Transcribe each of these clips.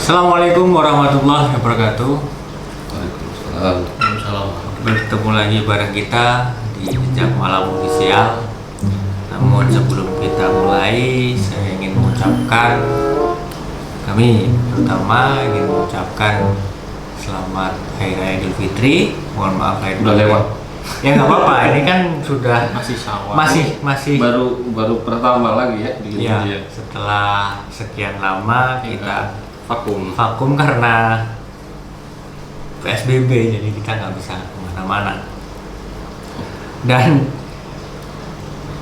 Assalamualaikum warahmatullahi wabarakatuh. Waalaikumsalam. Waalaikumsalam. Bertemu lagi bareng kita di Jejak Malam Official. Namun sebelum kita mulai, saya ingin mengucapkan, kami terutama ingin mengucapkan selamat Hari Raya Idul Fitri. Mohon maaf lahir Udah lewat. Ya nggak apa-apa, ini kan sudah Masih Syawal. masih Baru pertama lagi ya di ya, Indonesia. setelah sekian lama kita Vakum. karena PSBB, jadi kita nggak bisa kemana-mana. Dan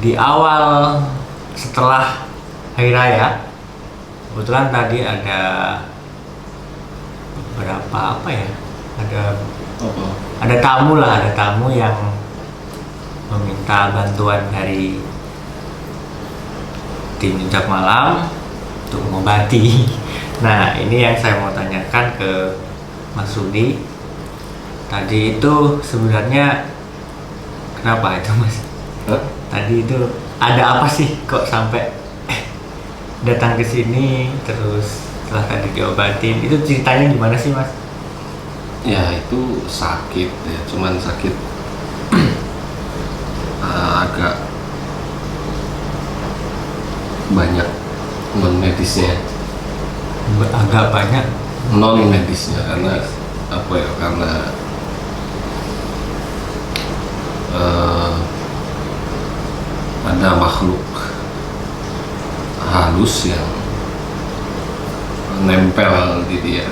di awal setelah Hari Raya, kebetulan tadi ada beberapa ada tamu yang meminta bantuan dari tim Jejak Malam untuk mengobati. Nah, ini yang saya mau tanyakan ke Mas Rudi. Tadi itu sebenarnya kenapa itu, Mas? Hah? Tadi itu ada apa sih kok sampai datang ke sini terus setelah tadi diobatin? Itu ceritanya gimana sih, Mas? Ya itu sakit ya, cuman sakit agak banyak non medisnya. Agak banyak. Non medisnya karena apa ya? Karena ada makhluk halus yang nempel di dia.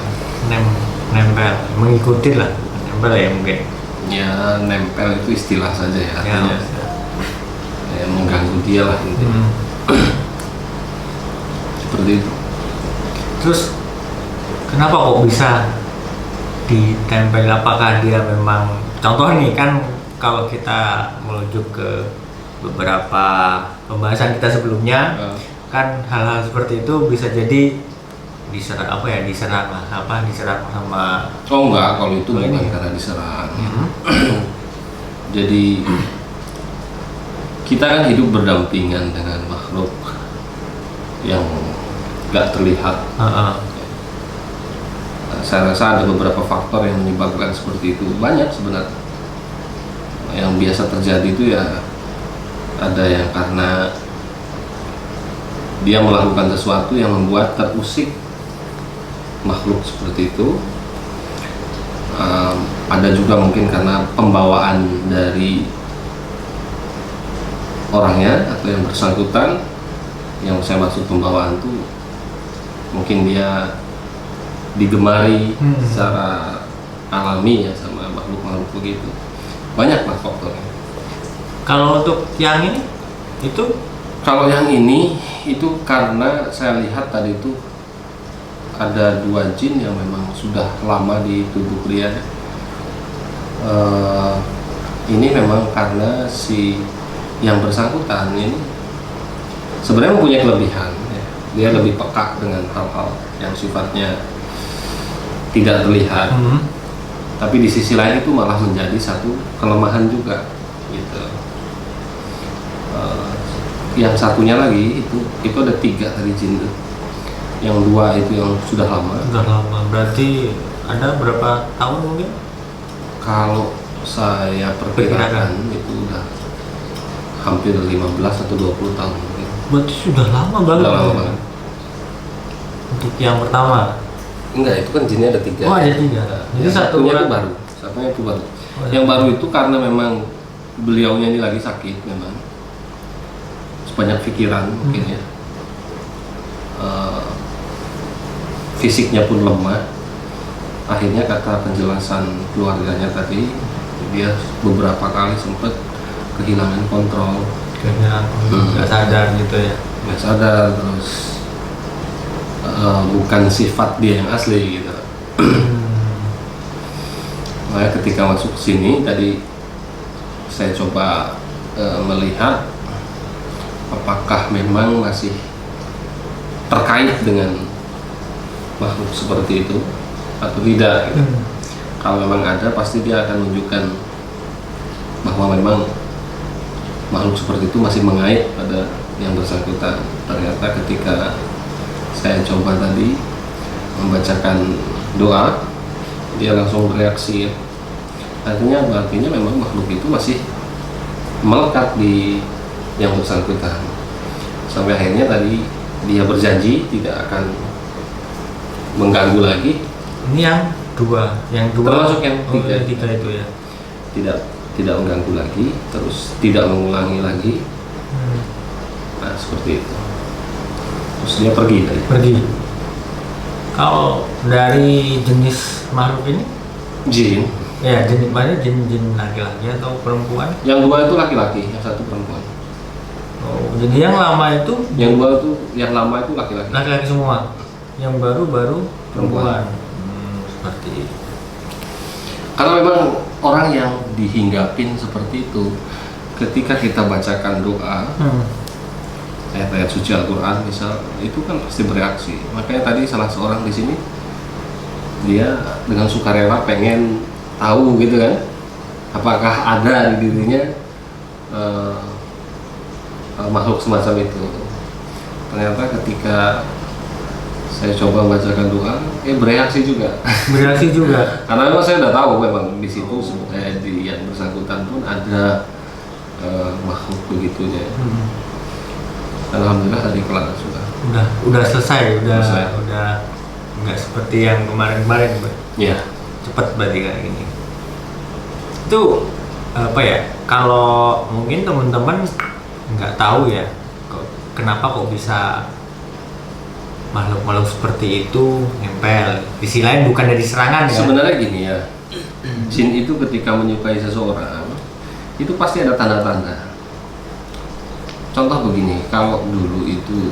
Nempel, mengikuti lah, nempel ya mungkin. Ya nempel itu istilah saja ya, Ya, artinya ya, mengganggu dia lah intinya. Seperti itu. Terus kenapa kok bisa ditempel? Apakah dia memang, contoh nih kan, kalau kita merujuk ke beberapa pembahasan kita sebelumnya, kan hal-hal seperti itu bisa jadi diserang sama Oh enggak, kalau itu bukan ini. karena diserang. Jadi kita kan hidup berdampingan dengan makhluk yang nggak terlihat. Heeh. Nah, saya rasa ada beberapa faktor yang menyebabkan seperti itu. Banyak sebenarnya. Yang biasa terjadi itu ya ada yang karena dia melakukan sesuatu yang membuat terusik makhluk seperti itu. Ada juga mungkin karena pembawaan dari orangnya atau yang bersangkutan. Yang saya maksud pembawaan itu mungkin dia digemari secara alami ya sama makhluk-makhluk begitu. Banyak lah faktornya. Kalau untuk yang ini itu Kalau yang ini itu karena saya lihat tadi itu ada 2 jin yang memang sudah lama di tubuh dia. Ini memang karena si yang bersangkutan ini sebenarnya mempunyai kelebihan ya. Dia lebih peka dengan hal-hal yang sifatnya tidak terlihat. Tapi di sisi lain itu malah menjadi satu kelemahan juga gitu. Yang satunya lagi itu ada 3 dari jin itu. Yang 2 itu yang sudah lama. berarti ada berapa tahun mungkin? Kalau saya perkirakan itu udah hampir 15 atau 20 tahun mungkin. Berarti sudah lama banget. Sudah lama banget. Untuk yang pertama. Enggak, itu kan jinnya ada 3. Oh, ada 3. Jadi Yang satu satunya itu orang- baru. Satunya itu baru. Oh, Yang ya. baru itu karena memang beliaunya ini lagi sakit memang. Banyak pikiran mungkin ya. Fisiknya pun lemah. Akhirnya kata penjelasan keluarganya tadi, dia beberapa kali sempat kehilangan kontrol. Kayaknya nggak sadar gitu ya. Nggak sadar, terus bukan sifat dia yang asli gitu. Makanya ketika masuk ke sini tadi saya coba melihat apakah memang masih terkait dengan makhluk seperti itu atau tidak gitu. Kalau memang ada, pasti dia akan menunjukkan bahwa memang makhluk seperti itu masih mengait pada yang bersangkutan. Ternyata ketika saya coba tadi membacakan doa, dia langsung bereaksi. Artinya memang makhluk itu masih melekat di yang bersangkutan. Sampai akhirnya tadi dia berjanji tidak akan mengganggu lagi. Ini yang dua Termasuk yang tiga. yang tiga itu ya. Tidak mengganggu lagi, terus tidak mengulangi lagi. Nah, seperti itu. Terus dia pergi tadi. Pergi. Kalau dari jenis makhluk ini, Jin. ya jenis mana, jin laki-laki atau perempuan? Yang dua itu laki-laki, yang satu perempuan. Oh, jadi yang lama itu Yang dua itu, yang lama itu laki-laki. laki-laki semua, yang baru perempuan. Seperti itu. Karena memang orang yang dihinggapin seperti itu, ketika kita bacakan doa, ayat-ayat suci Al-Quran misal, itu kan pasti bereaksi. Makanya tadi salah seorang di sini, dia dengan sukarela pengen tahu gitu kan, apakah ada di dirinya makhluk semacam itu. Ternyata ketika saya coba membacakan doa, bereaksi juga. Bereaksi juga. Karena memang saya udah tahu memang di situ di yang bersangkutan pun ada makhluk begitunya. Alhamdulillah tadi kelar sudah. Udah selesai, udah Selesai. nggak seperti yang kemarin-kemarin, Mbak. Iya. Cepat berarti kayak gini. Itu apa ya? Kalau mungkin teman-teman nggak tahu ya, kenapa kok bisa makhluk-makhluk seperti itu nempel. Di sisi lain bukan dari serangan ya. Sebenarnya gini ya, jin itu ketika menyukai seseorang itu pasti ada tanda-tanda. Contoh begini, kalau dulu itu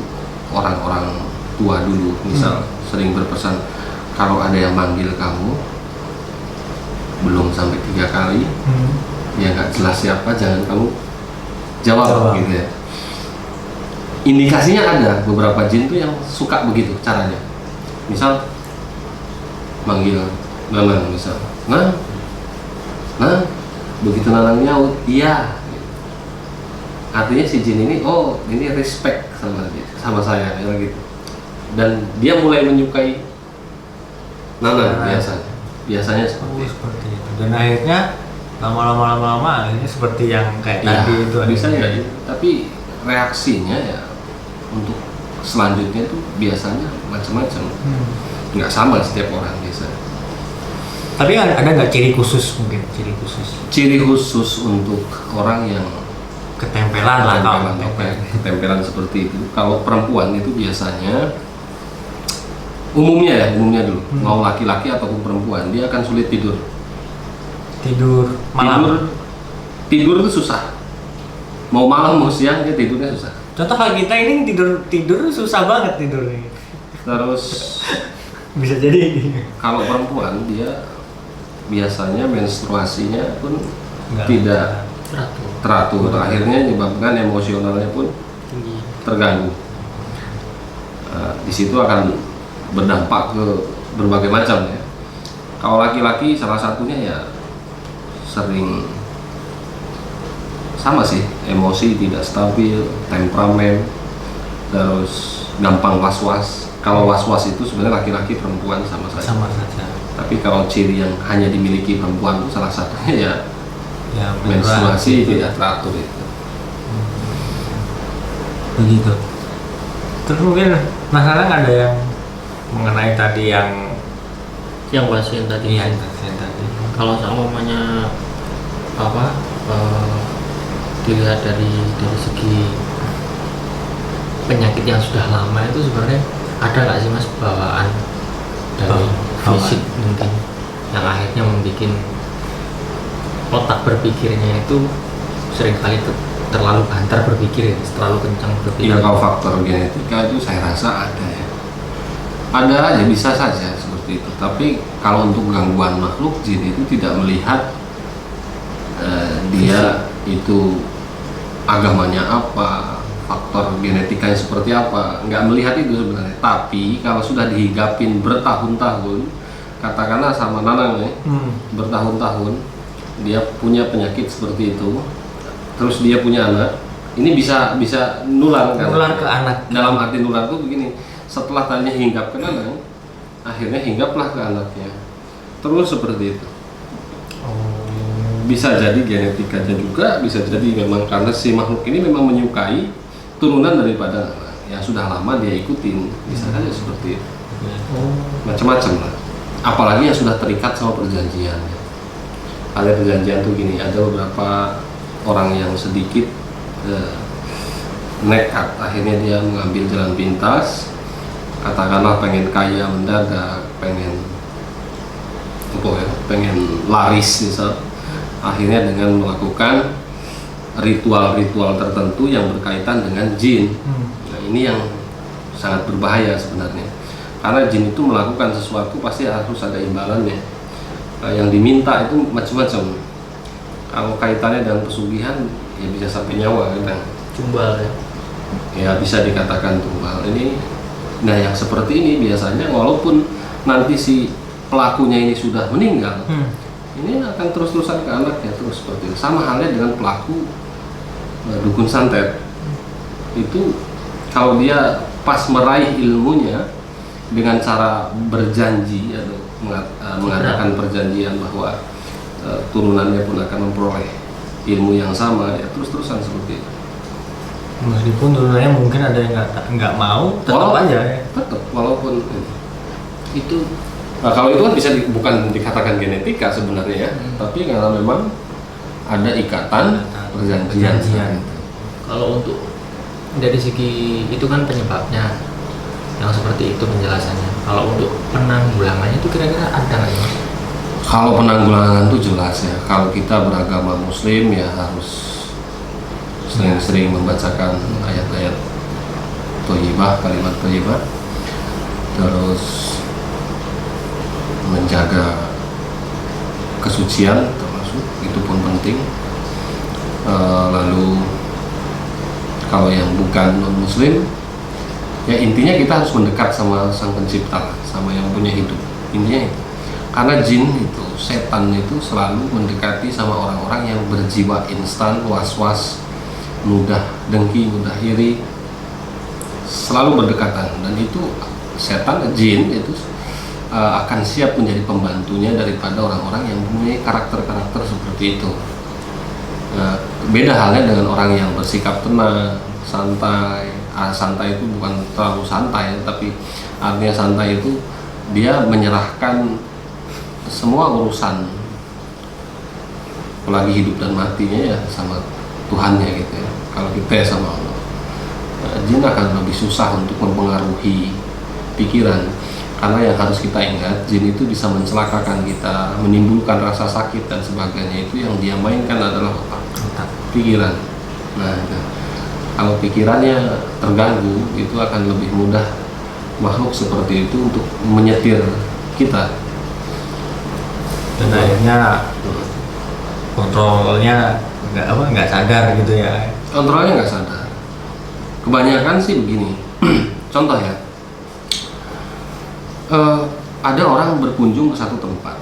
orang-orang tua dulu misal sering berpesan, kalau ada yang manggil kamu belum sampai 3 kali, ya nggak jelas siapa, jangan kamu jawab. Gitu ya. Indikasinya ada beberapa jin tuh yang suka begitu caranya. Misal manggil Nanang misal, nah begitu Nanang nyaut, iya. Artinya si jin ini, oh ini respect sama saya, gitu. Dan dia mulai menyukai Nanang biasanya seperti itu. Seperti itu. Dan akhirnya lama-lama akhirnya seperti yang kayak tadi itu. Bisa ya, tapi reaksinya ya untuk selanjutnya itu biasanya macam-macam. Nggak sama setiap orang biasa. Tapi ada nggak ciri khusus mungkin? Ciri khusus untuk orang yang Ketempelan lah kalau ketempelan seperti itu. Kalau perempuan itu biasanya umumnya dulu, mau laki-laki ataupun perempuan, dia akan sulit tidur malam. Tidur itu susah. Mau malam mau siang dia tidurnya susah. Contoh kalau kita ini tidur susah banget tidurnya. Terus Bisa jadi. kalau perempuan dia biasanya menstruasinya pun Nggak tidak teratur, akhirnya menyebabkan emosionalnya pun terganggu. Di situ akan berdampak ke berbagai macam ya. Kalau laki-laki salah satunya ya sering sama sih, emosi tidak stabil, temperamen, terus gampang was-was. Kalau was-was itu sebenarnya laki-laki perempuan sama saja. Tapi kalau ciri yang hanya dimiliki perempuan itu salah satunya ya menstruasi tidak teratur itu. Begitu. Terus mungkin masalah ada yang mengenai tadi yang pasien tadi. Iya, pasien tadi. Kalau seumpamanya dilihat dari segi penyakit yang sudah lama itu sebenarnya ada nggak sih Mas bawaan dari fisik mungkin yang akhirnya membuat otak berpikirnya itu seringkali terlalu banter berpikir, terlalu kencang berpikir. Iya, kalau faktor genetika itu saya rasa ada ya. Ada aja, bisa saja seperti itu. Tapi kalau untuk gangguan makhluk jin itu tidak melihat dia itu agamanya apa, faktor genetikanya seperti apa, nggak melihat itu sebenarnya. Tapi kalau sudah dihingapin bertahun-tahun, katakanlah sama Nanang ya, bertahun-tahun dia punya penyakit seperti itu, terus dia punya anak, ini bisa nular kan? Nular ke anak. Dalam arti nular itu begini, setelah tadinya hinggap ke Nanang, akhirnya hinggaplah ke anaknya. Terus seperti itu. Oh. Bisa jadi genetikanya juga, bisa jadi memang karena si makhluk ini memang menyukai turunan daripada yang sudah lama dia ikutin, bisa saja seperti itu. Oh. Macam-macam lah. Apalagi yang sudah terikat sama perjanjian. Ada perjanjian tuh gini, ada beberapa orang yang sedikit nekat, akhirnya dia mengambil jalan pintas, katakanlah pengen kaya mendadak, pengen laris misal, akhirnya dengan melakukan ritual-ritual tertentu yang berkaitan dengan jin. Nah, ini yang sangat berbahaya sebenarnya, karena jin itu melakukan sesuatu pasti harus ada imbalannya. Yang diminta itu macam-macam. Kalau kaitannya dengan pesugihan ya bisa sampai nyawa kadang. Tumbal ya. Ya bisa dikatakan tumbal. Nah yang seperti ini biasanya walaupun nanti si pelakunya ini sudah meninggal, ini akan terus-terusan ke anaknya terus seperti itu. Sama halnya dengan pelaku dukun santet. Itu kalau dia pas meraih ilmunya dengan cara berjanji atau mengadakan perjanjian bahwa turunannya pun akan memperoleh ilmu yang sama, ya terus-terusan seperti itu. Meskipun turunannya mungkin ada yang nggak mau, tetap aja ya. Tetap, walaupun itu kalau itu kan bisa bukan dikatakan genetika sebenarnya ya, tapi karena memang ada ikatan perjanjian. Kalau untuk dari segi itu kan penyebabnya yang seperti itu penjelasannya. Kalau untuk penanggulangannya itu kira-kira ada nggak ya? Kalau penanggulangan itu jelas ya. Kalau kita beragama Muslim ya harus sering-sering membacakan ayat-ayat thayyibah, kalimat thayyibah, terus menjaga kesucian termasuk itu pun penting. Lalu kalau yang bukan non Muslim, ya intinya kita harus mendekat sama Sang Pencipta, sama yang punya hidup. Intinya itu. Karena jin itu, setan itu selalu mendekati sama orang-orang yang berjiwa instan, was-was, mudah dengki, mudah iri, selalu berdekatan. Dan itu setan, jin itu akan siap menjadi pembantunya daripada orang-orang yang mempunyai karakter-karakter seperti itu. Beda halnya dengan orang yang bersikap tenang, santai. Santai itu bukan terlalu santai, tapi artinya santai itu dia menyerahkan semua urusan, apalagi hidup dan matinya ya sama Tuhannya gitu ya. Kalau kita ya sama Allah, jin akan lebih susah untuk mempengaruhi pikiran, karena yang harus kita ingat, jin itu bisa mencelakakan kita, menimbulkan rasa sakit dan sebagainya. Itu yang dia mainkan adalah otak, pikiran. Nah itu. Kalau pikirannya terganggu, itu akan lebih mudah makhluk seperti itu untuk menyetir kita. Dan akhirnya kontrolnya nggak sadar gitu ya. Kontrolnya nggak sadar. Kebanyakan sih begini. Contoh ya, ada orang berkunjung ke satu tempat.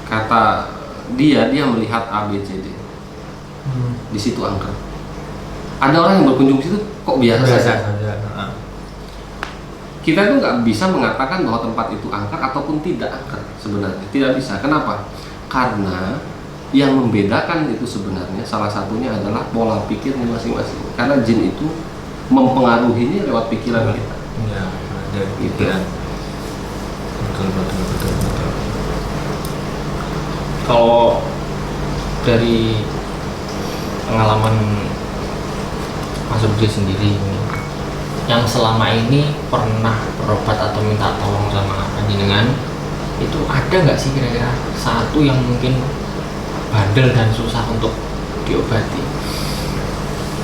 Kata dia melihat A, B, C, D. Di situ angker. Ada orang yang berkunjung ke situ kok biasa saja. Kita itu nggak bisa mengatakan bahwa tempat itu angker ataupun tidak angker sebenarnya. Tidak bisa. Kenapa? Karena yang membedakan itu sebenarnya salah satunya adalah pola pikirnya masing-masing. Karena jin itu mempengaruhinya lewat pikiran kita. Ya, dari pikiran. Betul. Kalau dari pengalaman Mas Rudi sendiri ini, yang selama ini pernah berobat atau minta tolong sama panjenengan, itu ada nggak sih kira-kira satu yang mungkin bandel dan susah untuk diobati,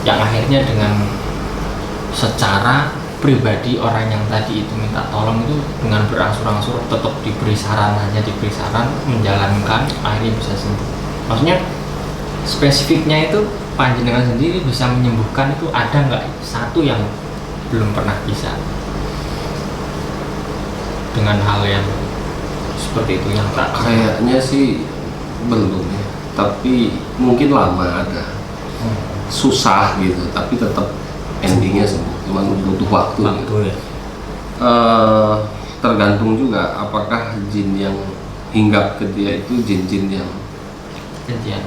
yang akhirnya dengan secara pribadi orang yang tadi itu minta tolong itu dengan berangsur-angsur tetap diberi saran menjalankan, akhirnya bisa sembuh? Maksudnya spesifiknya itu panjenengan sendiri bisa menyembuhkan, itu ada nggak satu yang belum pernah bisa dengan hal yang seperti itu yang tak? Kayaknya sih belum ya, tapi mungkin lama ada. Susah gitu, tapi tetap endingnya sembuh, cuma butuh waktu gitu. Ya. tergantung juga apakah jin yang hinggap ke dia itu jin-jin yang Gantian.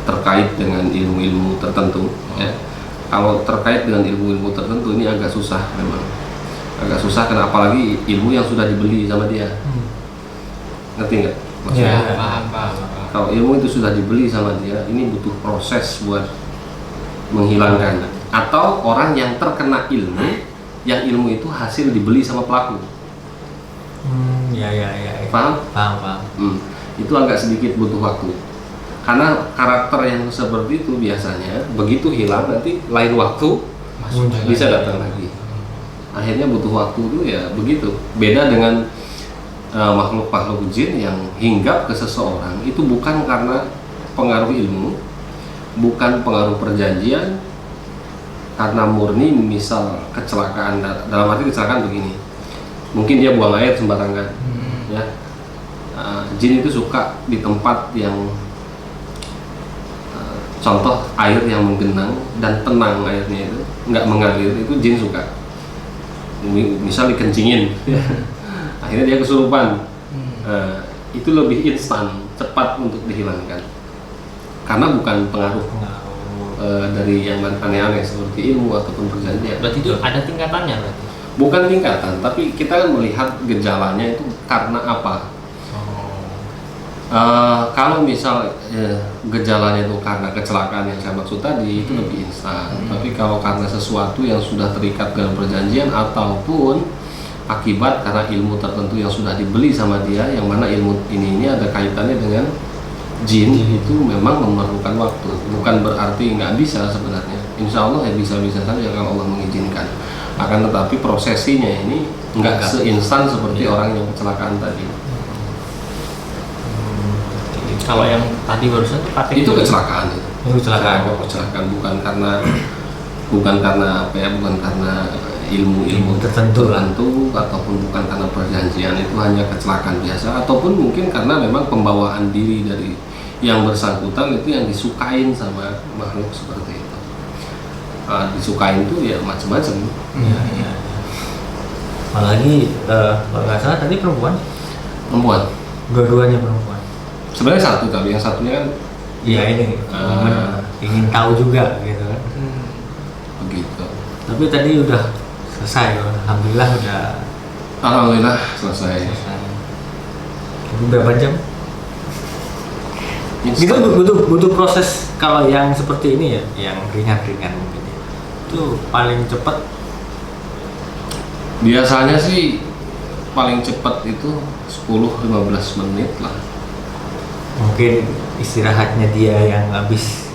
terkait dengan ilmu-ilmu tertentu ya. Kalau terkait dengan ilmu-ilmu tertentu ini agak susah memang, agak susah karena apalagi ilmu yang sudah dibeli sama dia. Ngerti nggak maksudnya? Ya. Paham. Kalau ilmu itu sudah dibeli sama dia, ini butuh proses buat menghilangkan. Atau orang yang terkena ilmu, yang ilmu itu hasil dibeli sama pelaku. Ya. Paham? Paham. Itu agak sedikit butuh waktu. Karena karakter yang seperti itu biasanya begitu hilang nanti lain waktu Masuk bisa lagi. datang lagi. Akhirnya butuh waktu itu ya begitu. Beda dengan makhluk-makhluk jin yang hinggap ke seseorang itu bukan karena pengaruh ilmu, bukan pengaruh perjanjian, karena murni misal kecelakaan. Dalam arti kecelakaan begini, mungkin dia buang air sembarangan ya. Jin itu suka di tempat yang contoh air yang menggenang dan tenang, airnya itu nggak mengalir, itu jin suka. Misal dikencingin akhirnya dia kesurupan. Itu lebih instan, cepat untuk dihilangkan karena bukan pengaruh dari yang aneh-aneh seperti ilmu ataupun perjanjian. Berarti itu ada tingkatannya berarti. Bukan tingkatan, tapi kita kan melihat gejalanya itu karena apa. Kalau misal gejalanya itu karena kecelakaan yang saya maksud tadi, itu lebih instan. Tapi kalau karena sesuatu yang sudah terikat dengan perjanjian ataupun akibat karena ilmu tertentu yang sudah dibeli sama dia, yang mana ilmu ini ada kaitannya dengan jin, itu memang memerlukan waktu. Bukan berarti nggak bisa sebenarnya. Insya Allah ya bisa-bisa saja kalau Allah mengizinkan. Akan tetapi prosesinya ini nggak seinstan seperti orang yang kecelakaan tadi. Kalau yang tadi barusan tuh Itu kecelakaan itu. Kecelakaan. Kecelakaan bukan karena apa ya, bukan karena ilmu tertentu ataupun bukan karena perjanjian, itu hanya kecelakaan biasa ataupun mungkin karena memang pembawaan diri dari yang bersangkutan itu yang disukain sama makhluk seperti itu. Disukain itu ya macam-macam. Ya. Apalagi kalau nggak salah tadi perempuan, dua-duanya perempuan. Sebenarnya satu, tapi yang satunya kan Iya ini ingin tahu juga gitu kan. begitu. Tapi tadi udah selesai, alhamdulillah udah Alhamdulillah selesai. Itu berapa jam? Itu butuh proses. Kalau yang seperti ini ya, yang ringan-ringan mungkin ya, itu paling cepat. Biasanya sih paling cepat itu 10-15 menit lah. Mungkin istirahatnya dia yang habis.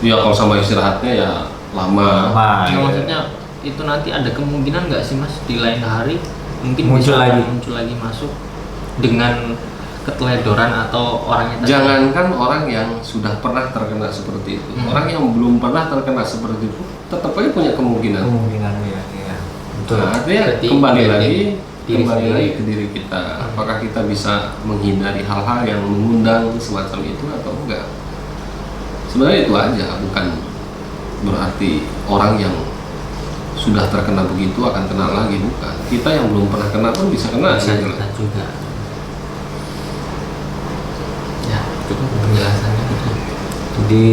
Ya kalau sama istirahatnya ya lama. Nah, maksudnya itu nanti ada kemungkinan nggak sih Mas di lain hari mungkin Muncul lagi masuk dengan keteledoran atau orangnya tadi? Jangankan orang yang sudah pernah terkena seperti itu, orang yang belum pernah terkena seperti itu tetap aja punya kemungkinan. Ya. Betul. Nah, artinya Berarti kembali lagi diri ke diri kita. Apakah kita bisa menghindari hal-hal yang mengundang semacam itu atau enggak? Sebenarnya itu aja, bukan berarti orang yang sudah terkena begitu akan kena lagi, bukan. Kita yang belum pernah kena pun bisa kena. Bisa kita juga. Ya, cukup penjelasannya. Jadi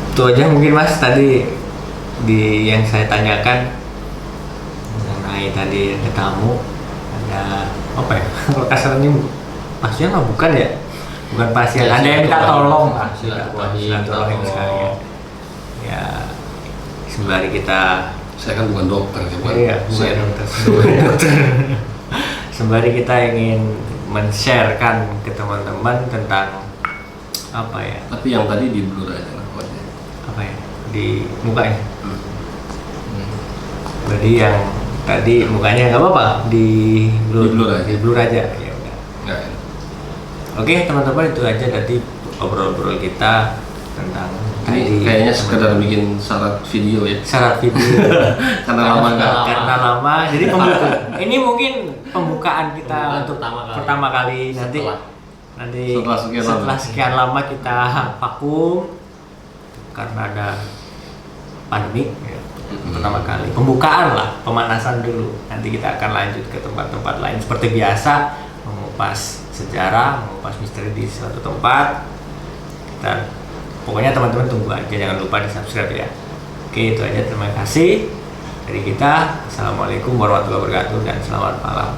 itu aja mungkin Mas tadi yang saya tanyakan mengenai tadi ada tamu, ada apa ya? Kalau kasarnya pasien mah bukan ya? Bukan pasien, ada yang minta tolong lah. Silaturahim sekalian. Ya, sembari kita Saya kan bukan dokter, bukan dokter. Sembari kita ingin men-sharekan ke teman-teman tentang apa ya? Tapi yang tadi di blur aja lah wajah. Apa ya? Di mukanya. Jadi yang tadi mukanya nggak apa-apa, di blur aja. Ya udah. Nggak. Oke teman-teman, itu aja tadi obrol-obrol kita tentang Ini kayaknya sekedar bikin syarat video ya. syarat video. Karena lama nggak. Karena lama, jadi ini mungkin pembukaan kita untuk pertama kali nanti setelah sekian lama kita vakum karena ada pandemi ya. pertama kali pembukaan lah, pemanasan dulu. Nanti kita akan lanjut ke tempat-tempat lain seperti biasa, mengupas sejarah, mengupas misteri di suatu tempat. Dan pokoknya teman-teman tunggu aja, jangan lupa di subscribe ya. Oke, itu aja, terima kasih dari kita. Assalamualaikum warahmatullahi wabarakatuh dan selamat malam.